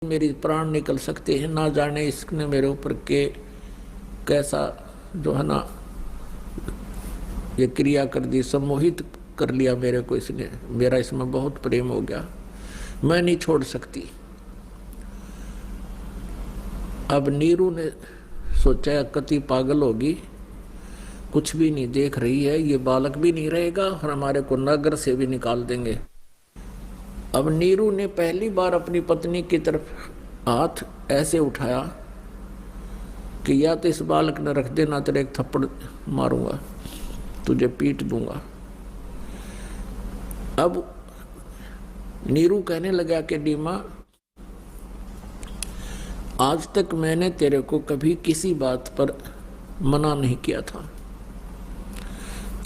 मेरी प्राण निकल सकते हैं। ना जाने इसने मेरे ऊपर के कैसा जो है ना ये क्रिया कर दी, सम्मोहित कर लिया मेरे को इसने। मेरा इसमें बहुत प्रेम हो गया, मैं नहीं छोड़ सकती। अब नीरू ने सोचा कति पागल होगी, कुछ भी नहीं देख रही है, ये बालक भी नहीं रहेगा और हमारे को नगर से भी निकाल देंगे। अब नीरू ने पहली बार अपनी पत्नी की तरफ हाथ ऐसे उठाया कि या तो इस बालक ने रख देना, तेरे एक थप्पड़ मारूंगा, तुझे पीट दूंगा। अब नीरू कहने लगा कि डीमा, आज तक मैंने तेरे को कभी किसी बात पर मना नहीं किया था।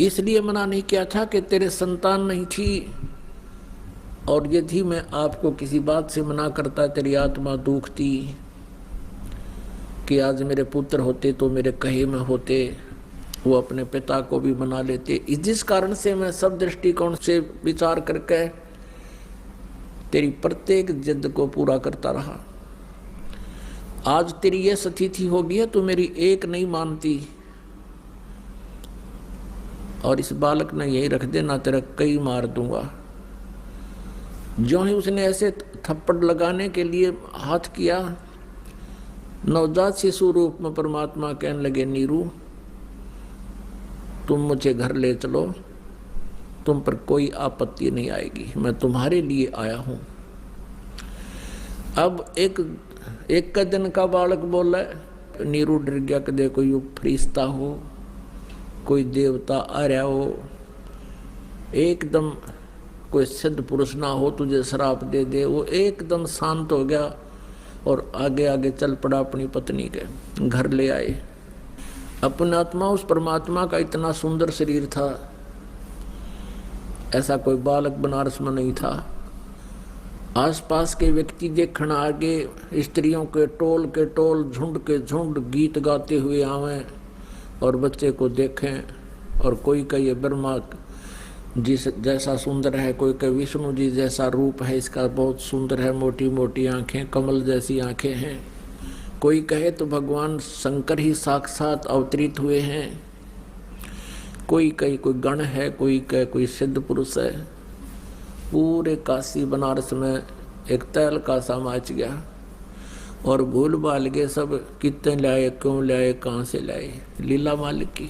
इसलिए मना नहीं किया था कि तेरे संतान नहीं थी, और यदि मैं आपको किसी बात से मना करता तेरी आत्मा दुखती कि आज मेरे पुत्र होते तो मेरे कहे में होते, वो अपने पिता को भी मना लेते। जिस कारण से मैं सब दृष्टिकोण से विचार करके तेरी प्रत्येक जिद को पूरा करता रहा। आज तेरी ये स्थिति हो गई है, तू मेरी एक नहीं मानती, और इस बालक ने यही रख देना, तेरा कई मार दूंगा। जो ही उसने ऐसे थप्पड़ लगाने के लिए हाथ किया, नवजात शिशु रूप में परमात्मा कहने लगे, नीरू तुम मुझे घर ले चलो, तुम पर कोई आपत्ति नहीं आएगी, मैं तुम्हारे लिए आया हूं। अब एक का दिन का बालक बोला, नीरू डर गया कि देखो कोई फरिश्ता हो, कोई देवता आ रहा हो, एकदम कोई सिद्ध पुरुष ना हो तुझे श्राप दे दे। वो एकदम शांत हो गया और आगे आगे चल पड़ा अपनी पत्नी के घर ले आए। अपनी आत्मा उस परमात्मा का इतना सुंदर शरीर था, ऐसा कोई बालक बनारस में नहीं था। आसपास के व्यक्ति देखण आगे, स्त्रियों के टोल झुंड के झुंड गीत गाते हुए आवें और बच्चे को देखें, और कोई का ये ब्रह्मा जिस जैसा सुंदर है, कोई का विष्णु जी जैसा रूप है, इसका बहुत सुंदर है, मोटी मोटी आंखें, कमल जैसी आंखें हैं। कोई कहे तो भगवान शंकर ही साक्षात अवतरित हुए हैं, कोई कहे कोई गण है, कोई कहे कोई सिद्ध पुरुष है। पूरे काशी बनारस में एक तैल का सा मच गया, और भूल भाल गए सब, कितने लाए, क्यों लाए, कहाँ से लाए। लीला मालिक की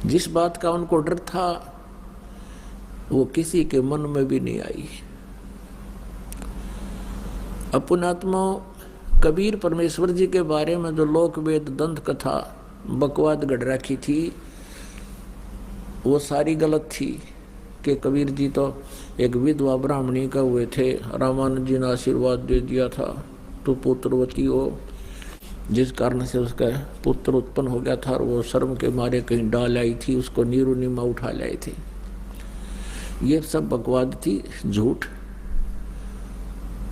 जिस बात का उनको डर था वो किसी के मन में भी नहीं आई। अपनात्मा कबीर परमेश्वर जी के बारे में जो लोक वेद दंत कथा बकवाद गढ़ रखी थी, वो सारी गलत थी। कि कबीर जी तो एक विधवा ब्राह्मणी का हुए थे, रामानंद जी ने आशीर्वाद दे दिया था तो पुत्रवती हो, जिस कारण से उसका पुत्र उत्पन्न हो गया था, और वो शर्म के मारे कहीं डाल आई थी, उसको नीरू नीमा उठा लाए थे। ये सब बकवाद थी, झूठ।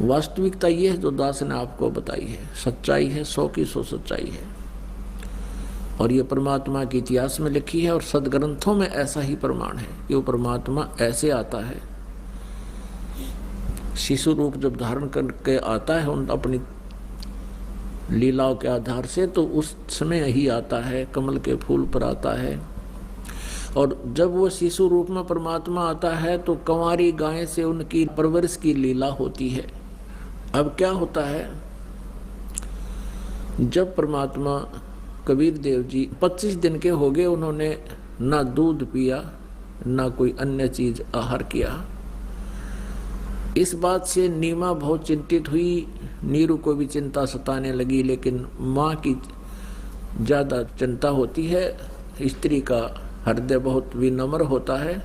वास्तविकता ये है जो दास ने आपको बताई है, सच्चाई है, 100 की 100 सच्चाई है, और ये परमात्मा के इतिहास में लिखी है, और सदग्रंथों में ऐसा ही प्रमाण है कि वो परमात्मा ऐसे आता है, शिशु रूप जब धारण करके आता है उन अपनी लीलाओं के आधार से, तो उस समय ही आता है, कमल के फूल पर आता है। और जब वो शिशु रूप में परमात्मा आता है तो कंवारी गाय से उनकी परवरिश की लीला होती है। अब क्या होता है, जब परमात्मा कबीर देव जी 25 दिन के हो गए, उन्होंने ना दूध पिया ना कोई अन्य चीज आहार किया। इस बात से नीमा बहुत चिंतित हुई, नीरू को भी चिंता सताने लगी, लेकिन माँ की ज़्यादा चिंता होती है। स्त्री का हृदय बहुत विनम्र होता है,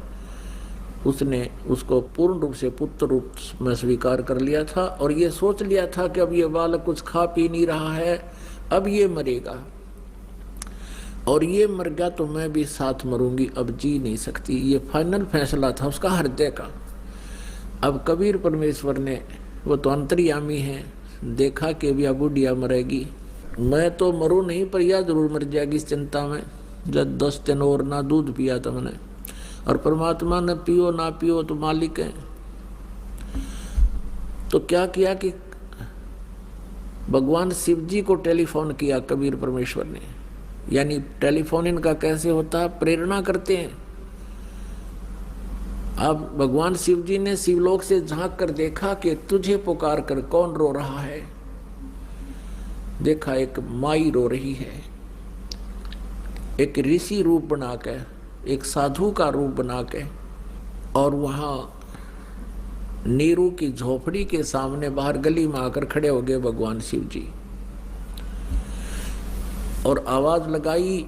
उसने उसको पूर्ण रूप से पुत्र रूप में स्वीकार कर लिया था, और ये सोच लिया था कि अब ये बालक कुछ खा पी नहीं रहा है, अब ये मरेगा, और ये मर गया तो मैं भी साथ मरूंगी, अब जी नहीं सकती। ये फाइनल फैसला था उसका हृदय का। अब कबीर परमेश्वर ने, वो तो अंतर्यामी है, देखा कि अभी बुढ़िया मरेगी, मैं तो मरूं नहीं पर यह जरूर मर जाएगी इस चिंता में। जब 10 दिन और ना दूध पिया था मैंने, और परमात्मा ने पियो ना पियो तो मालिक है। तो क्या किया कि भगवान शिव जी को टेलीफोन किया कबीर परमेश्वर ने। यानी टेलीफोन इनका कैसे होता है, प्रेरणा करते हैं। अब भगवान शिव जी ने शिवलोक से झांक कर देखा कि तुझे पुकार कर कौन रो रहा है। देखा एक माई रो रही है। एक ऋषि रूप बना के, एक साधु का रूप बना के, और वहां नीरू की झोपड़ी के सामने बाहर गली में आकर खड़े हो गए भगवान शिव जी और आवाज लगाई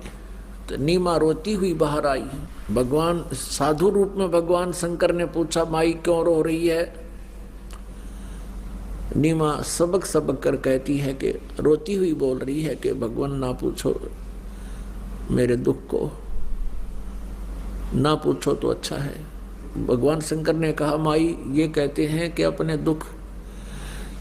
तो नीमा रोती हुई बाहर आई। भगवान साधु रूप में भगवान शंकर ने पूछा, माई क्यों रो रही है? नीमा सबक सबक कर कहती है कि रोती हुई बोल रही है कि भगवान ना पूछो मेरे दुख को, ना पूछो तो अच्छा है। भगवान शंकर ने कहा, माई ये कहते हैं कि अपने दुख,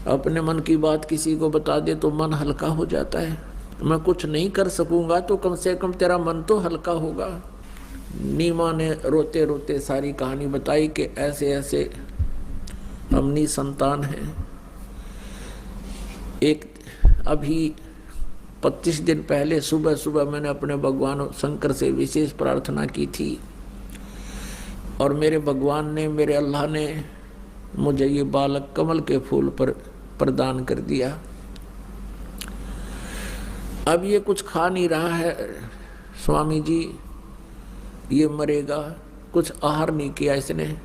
अपने मन की बात किसी को बता दे तो मन हल्का हो जाता है। मैं कुछ नहीं कर सकूंगा तो कम से कम तेरा मन तो हल्का होगा। नीमा ने रोते रोते सारी कहानी बताई कि ऐसे ऐसे हमनी संतान है। एक अभी 25 दिन पहले सुबह सुबह मैंने अपने भगवान शंकर से विशेष प्रार्थना की थी और मेरे भगवान ने, मेरे अल्लाह ने मुझे ये बालक कमल के फूल पर प्रदान कर दिया। अब ये कुछ खा नहीं रहा है स्वामी जी, ये मरेगा, कुछ आहार नहीं किया इसने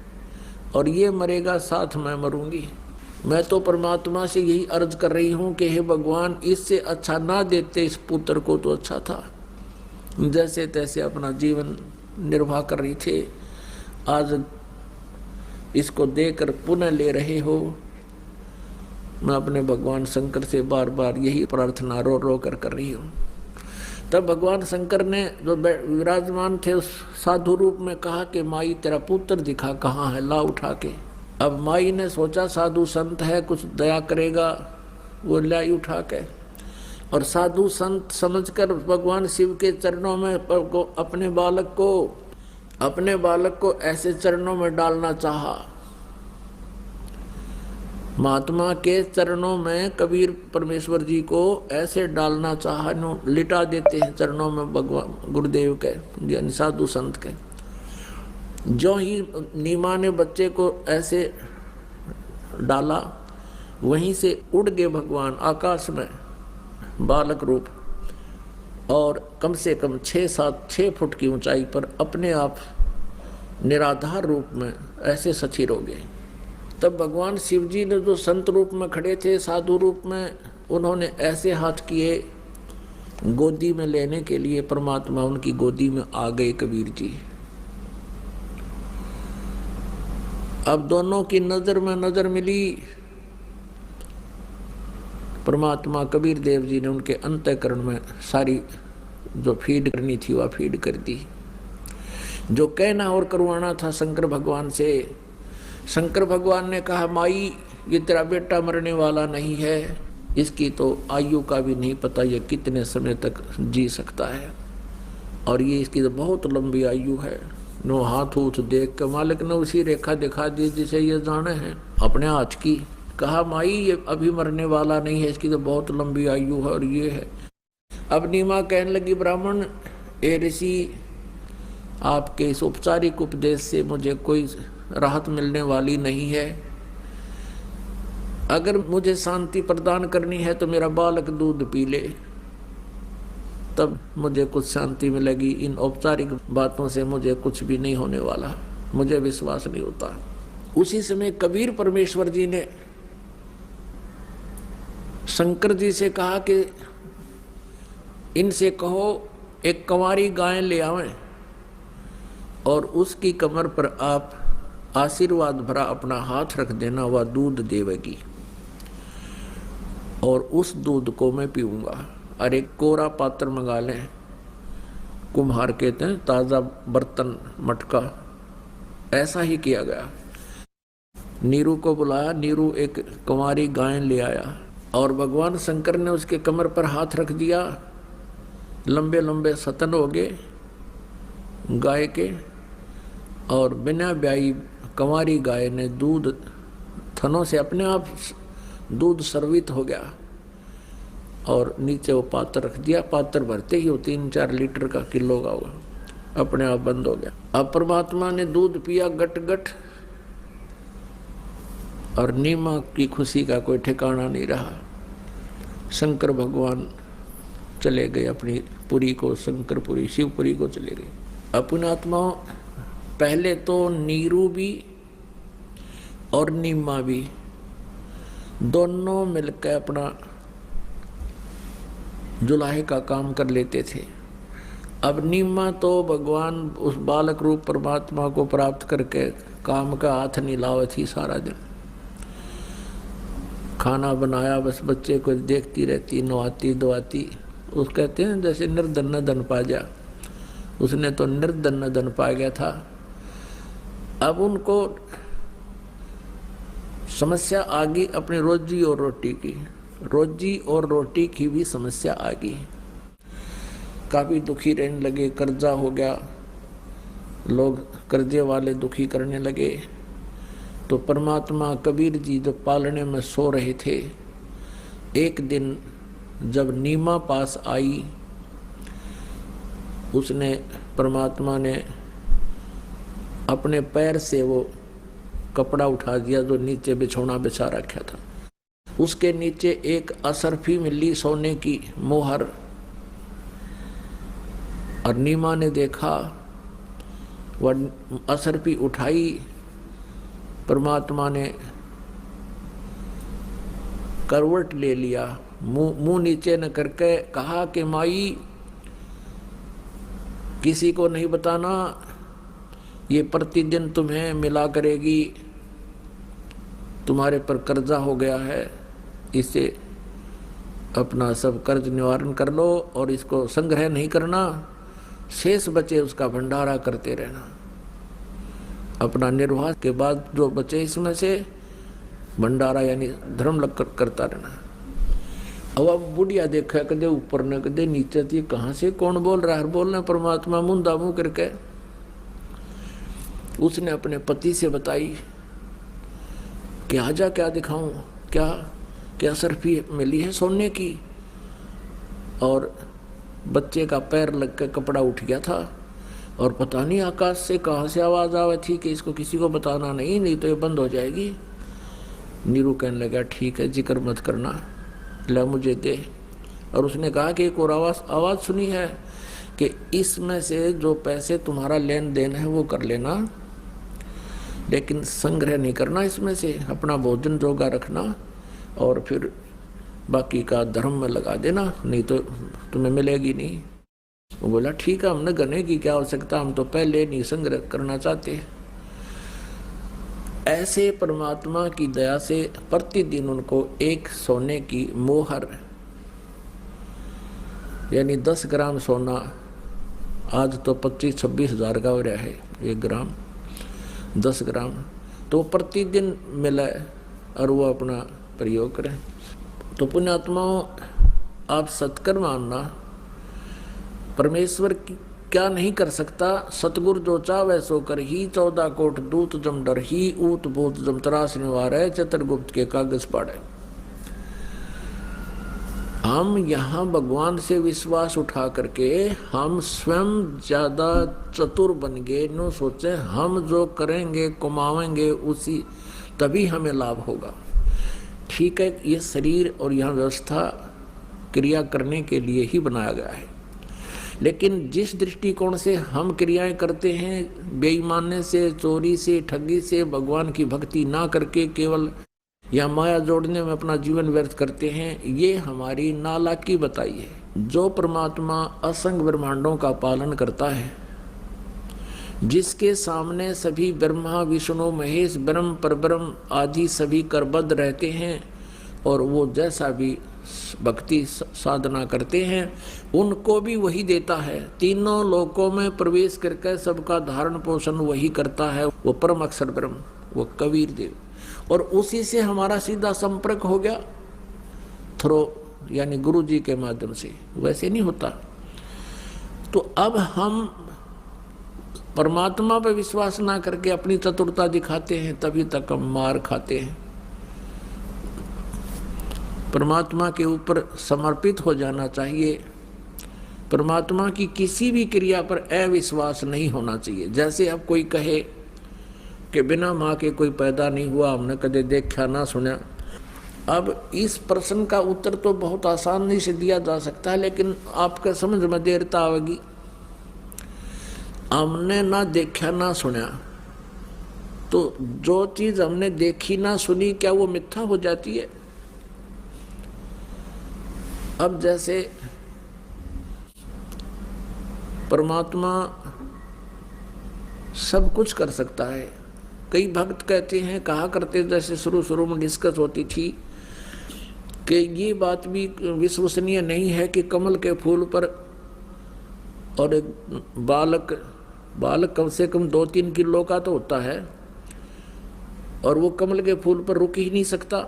और ये मरेगा, साथ मैं मरूंगी। मैं तो परमात्मा से यही अर्ज कर रही हूँ कि हे भगवान, इससे अच्छा ना देते इस पुत्र को तो अच्छा था। जैसे तैसे अपना जीवन निर्वाह कर रही थे, आज इसको देकर पुनः ले रहे हो। मैं अपने भगवान शंकर से बार बार यही प्रार्थना रो रो कर रही हूँ। तब भगवान शंकर ने जो विराजमान थे उस साधु रूप में कहा कि माई तेरा पुत्र दिखा, कहाँ है, ला उठा के। अब माई ने सोचा साधु संत है, कुछ दया करेगा, वो लाई उठा के। और साधु संत समझकर भगवान शिव के चरणों में अपने बालक को ऐसे चरणों में डालना चाहा। महात्मा के चरणों में कबीर परमेश्वर जी को ऐसे डालना चाहा, लिटा देते हैं चरणों में भगवान गुरुदेव के, साधु संत के। जो ही नीमा ने बच्चे को ऐसे डाला, वहीं से उड़ गए भगवान आकाश में बालक रूप, और कम से कम 6 फुट की ऊंचाई पर अपने आप निराधार रूप में ऐसे सचिर हो गए। तब भगवान शिव जी ने जो संत रूप में खड़े थे, साधु रूप में, उन्होंने ऐसे हाथ किए गोदी में लेने के लिए। परमात्मा उनकी गोदी में आ गए कबीर जी। अब दोनों की नजर में नजर मिली। परमात्मा कबीर देव जी ने उनके अंतःकरण में सारी जो फीड करनी थी वह फीड कर दी। जो कहना और करवाना था शंकर भगवान से, शंकर भगवान ने कहा, माई ये तेरा बेटा मरने वाला नहीं है, इसकी तो आयु का भी नहीं पता ये कितने समय तक जी सकता है, और ये इसकी तो बहुत लंबी आयु है। नो हाथ उठ देख के मालिक ने उसी रेखा दिखा दी जिसे ये जाने हैं अपने हाथ की। कहा, माई ये अभी मरने वाला नहीं है, इसकी तो बहुत लंबी आयु है और ये है। अब नीमा कहने लगी, ब्राह्मण ए ऋषि, आपके इस औपचारिक उपदेश से मुझे कोई राहत मिलने वाली नहीं है। अगर मुझे शांति प्रदान करनी है तो मेरा बालक दूध पी ले, तब मुझे कुछ शांति मिलेगी। इन औपचारिक बातों से मुझे कुछ भी नहीं होने वाला, मुझे विश्वास नहीं होता। उसी समय कबीर परमेश्वर जी ने शंकर जी से कहा कि इनसे कहो एक कंवारी गाय ले आवें और उसकी कमर पर आप आशीर्वाद भरा अपना हाथ रख देना, वह दूध देवेगी और उस दूध को मैं पीऊंगा। और एक कोरा पात्र मंगा लें, कुम्हार कहते हैं, ताज़ा बर्तन मटका। ऐसा ही किया गया। नीरू को बुलाया, नीरू एक कंवारी गाय ले आया और भगवान शंकर ने उसके कमर पर हाथ रख दिया। लंबे लंबे सतन हो गए गाय के, और बिना ब्याई कंवारी गाय ने दूध थनों से अपने आप दूध सर्वित हो गया। और नीचे वो पात्र रख दिया। पात्र भरते ही वो 3-4 लीटर का किलो का हुआ, अपने आप बंद हो गया। अब परमात्मा ने दूध पिया गट गट, और नीमा की खुशी का कोई ठिकाना नहीं रहा। शंकर भगवान चले गए अपनी पुरी को, शंकरपुरी शिवपुरी को चले गए। अपने आत्मा पहले तो नीरू भी और नीमा भी दोनों मिलकर अपना जुलाहे का काम कर लेते थे। अब नीमा तो भगवान उस बालक रूप परमात्मा को प्राप्त करके काम का हाथ नहीं लावे थी। सारा दिन खाना बनाया, बस बच्चे को देखती रहती, नवाती धोआती। उस कहते हैं जैसे निर्धन न धन पा जा, उसने तो निर्धन न धन पा गया था। अब उनको समस्या आ गई अपनी रोजी और रोटी की, रोजी और रोटी की भी समस्या आ गई। काफ़ी दुखी रहने लगे, कर्जा हो गया, लोग कर्जे वाले दुखी करने लगे। तो परमात्मा कबीर जी जब पालने में सो रहे थे, एक दिन जब नीमा पास आई, उसने परमात्मा ने अपने पैर से वो कपड़ा उठा दिया जो नीचे बिछौना बिछा रखा था। उसके नीचे एक असरफी मिली सोने की मोहर, और नीमा ने देखा, वह असरफी उठाई। परमात्मा ने करवट ले लिया, मुंह नीचे न करके कहा कि माई किसी को नहीं बताना, ये प्रतिदिन तुम्हें मिला करेगी, तुम्हारे पर कर्जा हो गया है, इसे अपना सब कर्ज निवारण कर लो और इसको संग्रह नहीं करना, शेष बचे उसका भंडारा करते रहना। अपना निर्वाह के बाद जो बचे इसमें से भंडारा यानी धर्म लग करता रहना। अब बुढ़िया देखा कदे ऊपर न कदे नीचे थी, कहाँ से कौन बोल रहा है, बोलना परमात्मा मुंदा मुंह करके। उसने अपने पति से बताई कि आजा क्या दिखाऊं, क्या सरफी मिली है सोने की, और बच्चे का पैर लग के कपड़ा उठ गया था, और पता नहीं आकाश से कहाँ से आवाज़ आवे थी कि इसको किसी को बताना नहीं तो ये बंद हो जाएगी। नीरू कहने लगा ठीक है जिक्र मत करना, ला मुझे दे। और उसने कहा कि एक और आवाज़ सुनी है कि इसमें से जो पैसे तुम्हारा लेन देन है वो कर लेना, लेकिन संग्रह नहीं करना, इसमें से अपना भोजन जोगा रखना और फिर बाकी का धर्म में लगा देना, नहीं तो तुम्हें मिलेगी नहीं। वो बोला ठीक है, हमने गने की क्या आवश्यकता, हम तो पहले नहीं संग्रह करना चाहते। ऐसे परमात्मा की दया से प्रतिदिन उनको एक सोने की मोहर यानी 10 ग्राम सोना, आज तो 25-26 हज़ार का हो रहा है 1 ग्राम, 10 ग्राम तो प्रतिदिन मिले और वो अपना प्रयोग करें। तो पुण्यात्माओं, आप सत्कर्म मानना, परमेश्वर की क्या नहीं कर सकता, सतगुरु जो चावे सो कर ही, 14 कोट दूत जम डर ही, ऊत भूत जम तरास निवारे, चित्रगुप्त के कागज पाड़े। हम यहाँ भगवान से विश्वास उठा करके हम स्वयं ज्यादा चतुर बन गए, नो सोचे हम जो करेंगे कमाएंगे उसी तभी हमें लाभ होगा। ठीक है, ये शरीर और यह व्यवस्था क्रिया करने के लिए ही बनाया गया है, लेकिन जिस दृष्टिकोण से हम क्रियाएं करते हैं, बेईमानी से, चोरी से, ठगी से, भगवान की भक्ति ना करके केवल या माया जोड़ने में अपना जीवन व्यर्थ करते हैं, ये हमारी नालायकी बताई है। जो परमात्मा असंख्य ब्रह्मांडों का पालन करता है, जिसके सामने सभी ब्रह्मा विष्णु महेश ब्रह्म परब्रह्म आदि सभी करबद्ध रहते हैं, और वो जैसा भी भक्ति साधना करते हैं उनको भी वही देता है। तीनों लोकों में प्रवेश करके सबका धारण पोषण वही करता है, वो परम अक्षर ब्रह्म, वो कबीर देव। और उसी से हमारा सीधा संपर्क हो गया थ्रो यानी गुरु जी के माध्यम से, वैसे नहीं होता। तो अब हम परमात्मा पर विश्वास ना करके अपनी चतुरता दिखाते हैं, तभी तक हम मार खाते हैं। परमात्मा के ऊपर समर्पित हो जाना चाहिए। परमात्मा की किसी भी क्रिया पर अविश्वास नहीं होना चाहिए। जैसे अब कोई कहे कि बिना माँ के कोई पैदा नहीं हुआ, हमने कदे देखा ना सुना। अब इस प्रश्न का उत्तर तो बहुत आसानी से दिया जा सकता है, लेकिन आपका समझ में देरता आवेगी। हमने ना देखा ना सुना, तो जो चीज हमने देखी ना सुनी, क्या वो मिथ्या हो जाती है? अब जैसे परमात्मा सब कुछ कर सकता है। कई भक्त कहते हैं, कहा करते, जैसे शुरू में डिस्कस होती थी कि ये बात भी विश्वसनीय नहीं है कि कमल के फूल पर और एक बालक कम से कम 2-3 किलो का तो होता है, और वो कमल के फूल पर रुक ही नहीं सकता।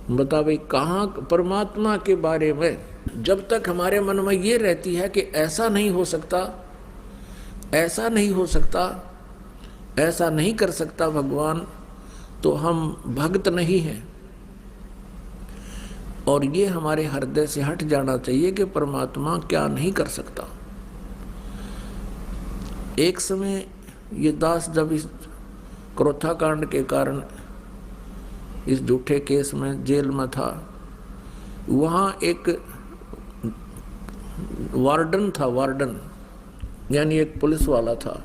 बता भाई, कहाँ परमात्मा के बारे में जब तक हमारे मन में ये रहती है कि ऐसा नहीं हो सकता, ऐसा नहीं हो सकता, ऐसा नहीं कर सकता भगवान, तो हम भक्त नहीं हैं। और ये हमारे हृदय से हट जाना चाहिए कि परमात्मा क्या नहीं कर सकता। एक समय ये दास जब इस क्रोथा कांड के कारण इस झूठे केस में जेल में था, वहाँ एक वार्डन था, वार्डन यानी एक पुलिस वाला था,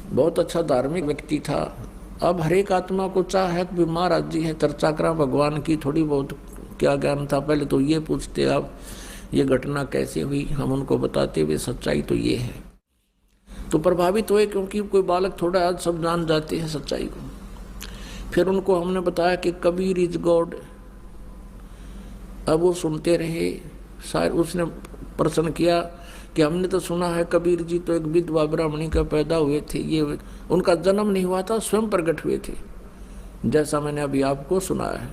बहुत अच्छा धार्मिक व्यक्ति था। अब हर एक आत्मा को चाह है कि महाराज जी है, चर्चा करा भगवान की, थोड़ी बहुत क्या ज्ञान था। पहले तो ये पूछते आप ये घटना कैसे हुई, हम उनको बताते हुए सच्चाई तो ये है, तो प्रभावित हुए, क्योंकि कोई बालक थोड़ा आज सब जान जाते हैं सच्चाई को। फिर उनको हमने बताया कि कबीर इज गॉड। अब वो सुनते रहे। शायद उसने प्रश्न किया कि हमने तो सुना है कबीर जी तो एक विधवा ब्राह्मणी का पैदा हुए थे, ये उनका जन्म नहीं हुआ था, स्वयं प्रकट हुए थे, जैसा मैंने अभी आपको सुनाया है।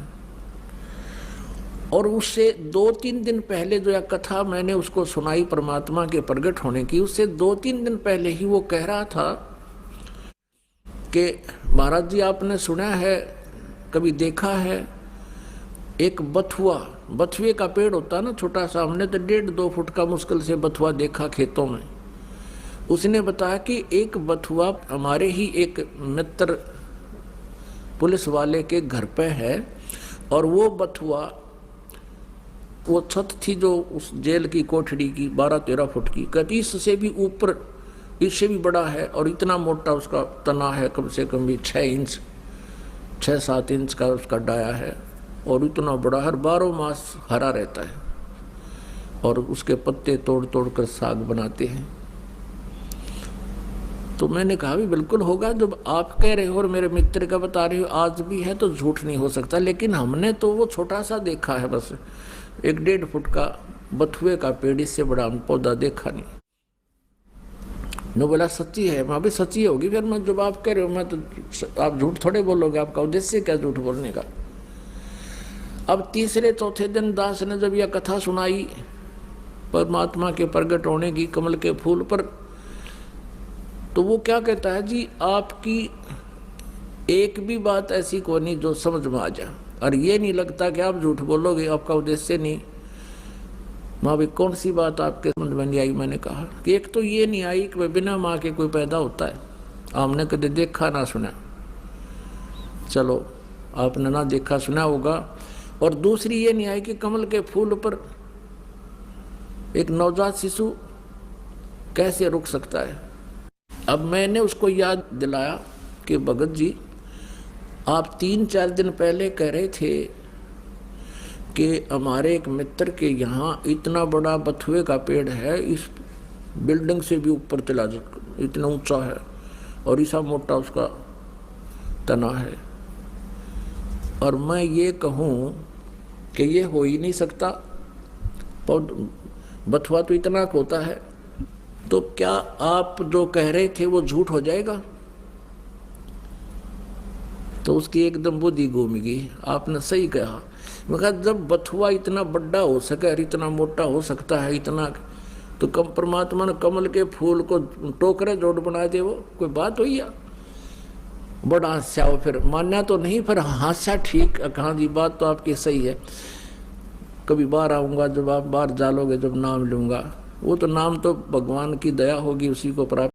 और उससे 2-3 दिन पहले जो यह कथा मैंने उसको सुनाई परमात्मा के प्रकट होने की, उससे 2-3 दिन पहले ही वो कह रहा था कि महाराज जी आपने सुना है, कभी देखा है, एक बथुए का पेड़ होता है ना छोटा सा, हमने तो 1.5-2 फुट का मुश्किल से बथुआ देखा खेतों में। उसने बताया कि एक बथुआ हमारे ही एक मित्र पुलिस वाले के घर पे है, और वो बथुआ, वो छत थी जो उस जेल की कोठड़ी की 12-13 फुट की, कहती इससे भी ऊपर, इससे भी बड़ा है, और इतना मोटा उसका तना है, कम से कम भी 6-7 इंच का उसका डाया है, और इतना बड़ा, हर 12 मास हरा रहता है, और उसके पत्ते तोड़ तोड़ कर साग बनाते हैं। तो मैंने कहा भी बिल्कुल होगा, जब आप कह रहे हो और मेरे मित्र का बता रहे हो, आज भी है तो झूठ नहीं हो सकता। लेकिन हमने तो वो छोटा सा देखा है, बस 1-1.5 फुट का बथुए का पेड़, इससे बड़ा हम पौधा देखा नहीं। नो बोला सच्ची है, मैं भी सच्ची होगी। फिर मैं जब आप कह रहे हो, मैं तो आप झूठ थोड़े बोलोगे, आपका उद्देश्य क्या झूठ बोलने का। अब 3-4 दिन दास ने जब यह कथा सुनाई परमात्मा के प्रकट होने की कमल के फूल पर, तो वो क्या कहता है जी, आपकी एक भी बात ऐसी को नहीं जो समझ में आ जाए, और ये नहीं लगता कि आप झूठ बोलोगे, आपका उद्देश्य नहीं। माँ भी कौन सी बात आपके समझ में नहीं आई? मैंने कहा कि एक तो ये नहीं आई कि बिना माँ के कोई पैदा होता है, आपने कभी देखा ना सुना, चलो आपने ना देखा सुना होगा। और दूसरी ये नहीं आई कि कमल के फूल पर एक नवजात शिशु कैसे रुक सकता है। अब मैंने उसको याद दिलाया कि भगत जी, आप 3-4 दिन पहले कह रहे थे कि हमारे एक मित्र के यहाँ इतना बड़ा बथुए का पेड़ है, इस बिल्डिंग से भी ऊपर चला जाता, इतना ऊंचा है, और ऐसा मोटा उसका तना है, और मैं ये कहूँ कि ये हो ही नहीं सकता, बथुआ तो इतना होता है, तो क्या आप जो कह रहे थे वो झूठ हो जाएगा? तो उसकी एकदम बुद्धि घूम गई। आपने सही कहा। मैं कहा जब बथुआ इतना बड़ा हो सके और इतना मोटा हो सकता है इतना, तो कम परमात्मा ने कमल के फूल को टोकरे जोड़ बना दे, वो कोई बात हुई या? बड़ा हास्या हो, फिर मानना तो नहीं, फिर हास्या ठीक। हाँ जी, बात तो आपकी सही है। कभी बाहर आऊँगा, जब आप बाहर जालोगे, जब नाम लूँगा। वो तो नाम तो भगवान की दया होगी उसी को प्राप्त